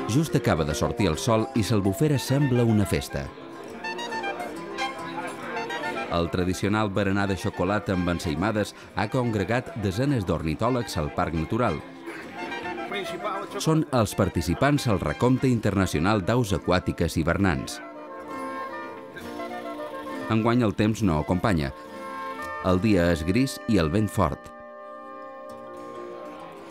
Just acaba de sortir el sol i l'Albufera sembla una festa. El tradicional berenar de xocolata amb ensaïmades ha congregat desenes d'ornitòlegs al Parc Natural. Són els participants al recompte internacional d'aus aquàtiques hivernants. Enguany el temps no acompanya. El dia és gris i el vent fort.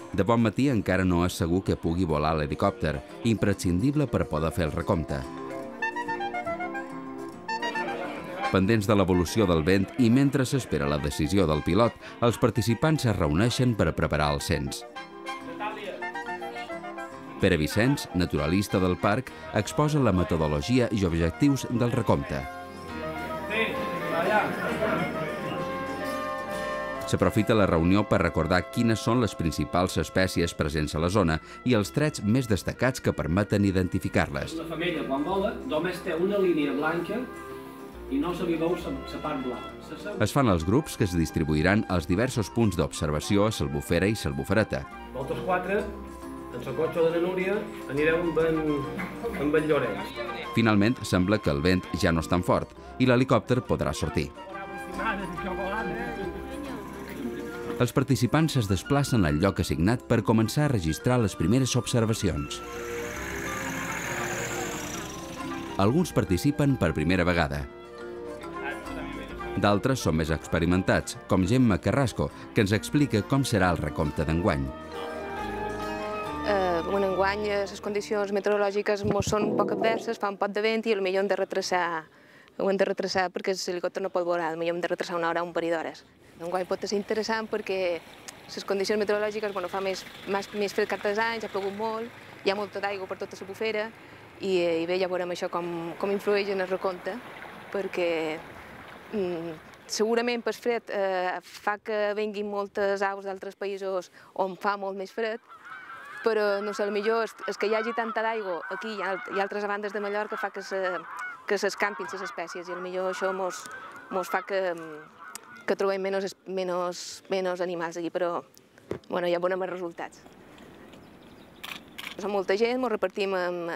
De bon matí encara no és segur que pugui volar l'helicòpter, imprescindible per poder fer el recompte. Pendents de l'evolució del vent i mentre s'espera la decisió del pilot, els participants es reuneixen per preparar el cens. Pere Vicenç, naturalista del parc, exposa la metodologia i objectius del recompte. S'aprofita la reunió per recordar quines són les principals espècies presents a la zona i els trets més destacats que permeten identificar-les. La femella, quan vola, només té una línia blanca i no se li veu la part blava. Es fan els grups que es distribuiran als diversos punts d'observació a l'Albufera i l'Albufereta. Vosaltres quatre, en el cotxe de la Núria, anireu amb el Llorenç. Finalment, sembla que el vent ja no és tan fort i l'helicòpter podrà sortir. Els participants es desplacen al lloc assignat per començar a registrar les primeres observacions. Alguns participen per primera vegada. D'altres són més experimentats, com Gemma Carrasco, que ens explica com serà el recompte d'enguany. Enguany les condicions meteorològiques són un poc adverses, fa un poc de vent i potser ho hem de retrasar perquè l'helicòpter no pot volar, potser hem de retrasar una hora o un parell d'hores. Enguany pot ser interessant perquè les condicions meteorològiques fa més fred que altres anys, ha plogut molt, hi ha molta d'aigua per tota l'Albufera i bé, ja veurem això com influeix en el recompte, perquè segurament per fred fa que vinguin moltes aus d'altres països on fa molt més fred, però no sé, potser és que hi hagi tanta d'aigua aquí i altres bandes de Mallorca fa que s'escampin les espècies i potser això ens fa que trobem menys animals aquí, però ja veurem els resultats. Som molta gent, ens repartim en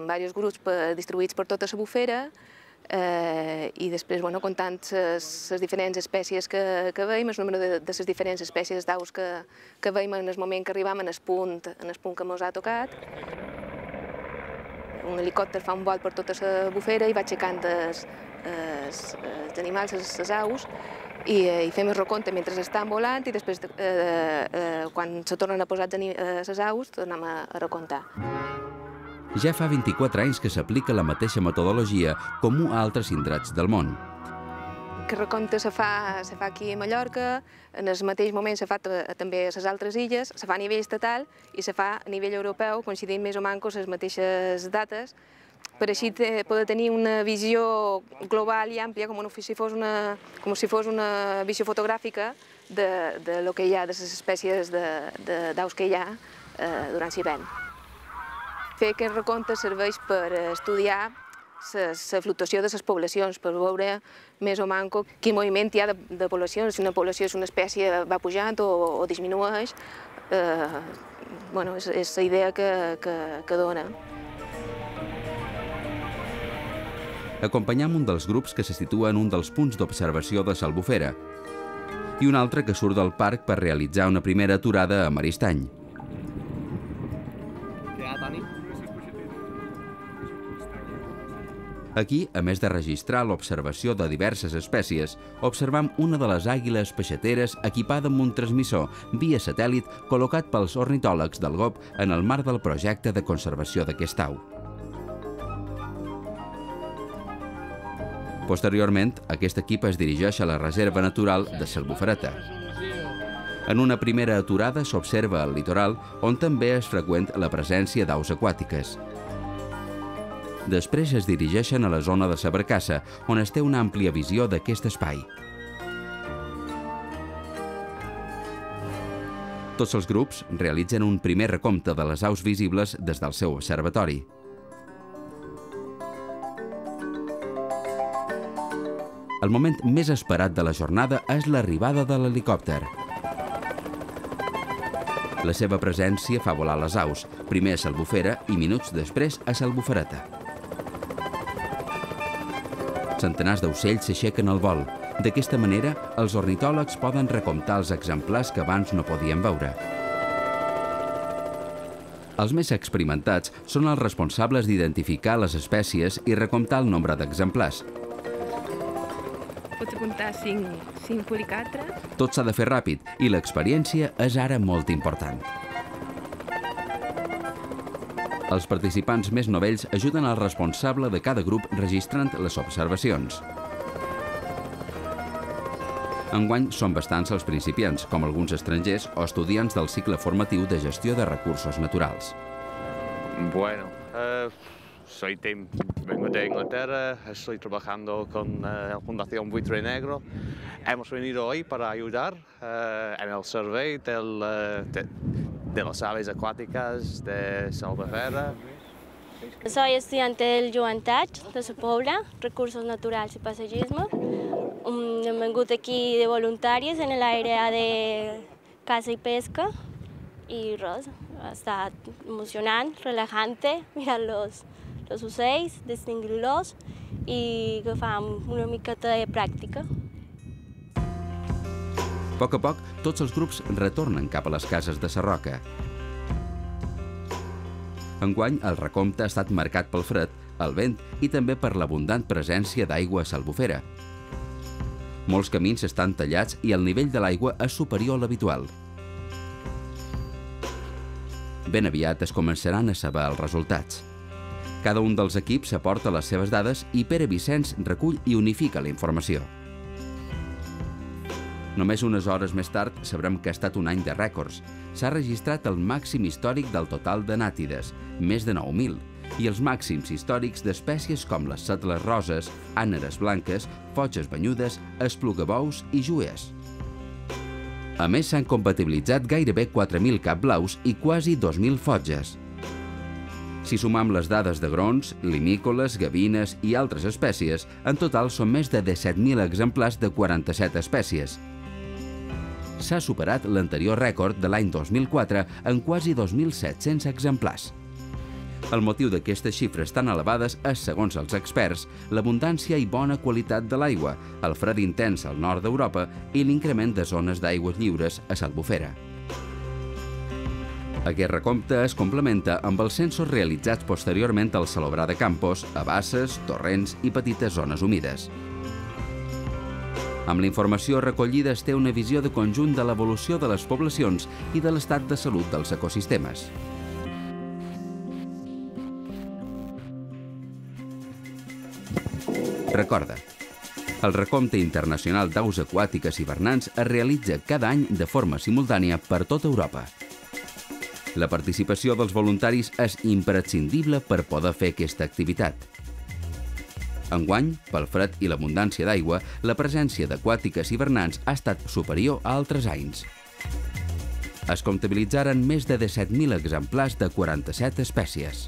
diversos grups distribuïts per tota l'Albufera i després, comptant les diferents espècies que veiem, el número de les diferents espècies d'aus que veiem en el moment que arribem en el punt que ens ha tocat. Un helicòpter fa un vol per tota l'Albufera i va aixecant els animals, les aus, i fem el recompte mentre estan volant i després, quan se tornen a posar les aus, tornem a recomptar. Ja fa 24 anys que s'aplica la mateixa metodologia comú a altres indrets del món. Aquest recompte se fa aquí a Mallorca, en el mateix moment se fa també a les altres illes, se fa a nivell estatal i se fa a nivell europeu, coincidint més o menys les mateixes dates, per així poder tenir una visió global i àmplia, com si fos una visió fotogràfica de lo que hi ha, de les espècies d'aus que hi ha durant l'hivern. Fer aquest recompte serveix per estudiar la fluctuació de les poblacions, per veure més o menys quin moviment hi ha de poblacions, si una població és una espècie va pujant o disminueix. És la idea que dona. Acompanyam un dels grups que se situa en un dels punts d'observació de l'Albufera i un altre que surt del parc per realitzar una primera aturada a Maristany. Aquí, a més de registrar l'observació de diverses espècies, observam una de les àguiles peixateres equipada amb un transmissor via satèl·lit col·locat pels ornitòlegs del GOB en el marc del projecte de conservació d'aquesta au. Posteriorment, aquest equip es dirigeix a la reserva natural de l'Albufereta. En una primera aturada s'observa el litoral, on també és freqüent la presència d'aus aquàtiques. Després es dirigeixen a la zona de la barcassa, on es té una àmplia visió d'aquest espai. Tots els grups realitzen un primer recompte de les aus visibles des del seu observatori. El moment més esperat de la jornada és l'arribada de l'helicòpter. La seva presència fa volar les aus, primer a s'Albufera i minuts després a s'Albufereta. Centenars d'ocells s'aixequen al vol. D'aquesta manera, els ornitòlegs poden recomptar els exemplars que abans no podien veure. Els més experimentats són els responsables d'identificar les espècies i recomptar el nombre d'exemplars. Pots apuntar 5 policatre. Tot s'ha de fer ràpid i l'experiència és ara molt important. Els participants més novells ajuden al responsable de cada grup registrant les observacions. Enguany són bastants els principiants, com alguns estrangers o estudiants del cicle formatiu de gestió de recursos naturals. Bueno, soy Tim, vengo de Inglaterra, estoy trabajando con la Fundación Buitre Negro. Hemos venido hoy para ayudar en el survey de las aves acuáticas de S'Albufera. Soy estudiante del Joan Tach, de Sa Pobla, Recursos Naturals i Paisatgisme. Hem vingut aquí de voluntaris en l'àrea de caça i pesca i res, ha estat emocionant, relajant, mirar els ocells, distingir-los i que fem una miqueta de pràctica. A poc, tots els grups retornen cap a les cases de Sarroca. Enguany, el recompte ha estat marcat pel fred, el vent i també per l'abundant presència d'aigua a s'Albufera. Molts camins estan tallats i el nivell de l'aigua és superior a l'habitual. Ben aviat es començaran a saber els resultats. Cada un dels equips aporta les seves dades i Pere Vicenç recull i unifica la informació. Només unes hores més tard sabrem que ha estat un any de rècords. S'ha registrat el màxim històric del total de nàtides, més de 9.000, i els màxims històrics d'espècies com les setles roses, àneres blanques, fotges banyudes, esplugabous i juers. A més, s'han compatibilitzat gairebé 4.000 capblaus i quasi 2.000 fotges. Si sumam les dades de grons, limícoles, gavines i altres espècies, en total són més de 17.000 exemplars de 47 espècies. S'ha superat l'anterior rècord de l'any 2004 en quasi 2.700 exemplars. El motiu d'aquestes xifres tan elevades és, segons els experts, l'abundància i bona qualitat de l'aigua, el fred intens al nord d'Europa i l'increment de zones d'aigües lliures a s'Albufera. Aquest recompte es complementa amb els censos realitzats posteriorment al Salobrar de Campos, a basses, torrents i petites zones humides. Amb la informació recollida es té una visió de conjunt de l'evolució de les poblacions i de l'estat de salut dels ecosistemes. Recorda, el recompte internacional d'aus aquàtiques hivernants es realitza cada any de forma simultània per tota Europa. La participació dels voluntaris és imprescindible per poder fer aquesta activitat. Enguany, pel fred i l'abundància d'aigua, la presència d'aquàtiques hivernants ha estat superior a altres anys. Es comptabilitzaren més de 17.000 exemplars de 47 espècies.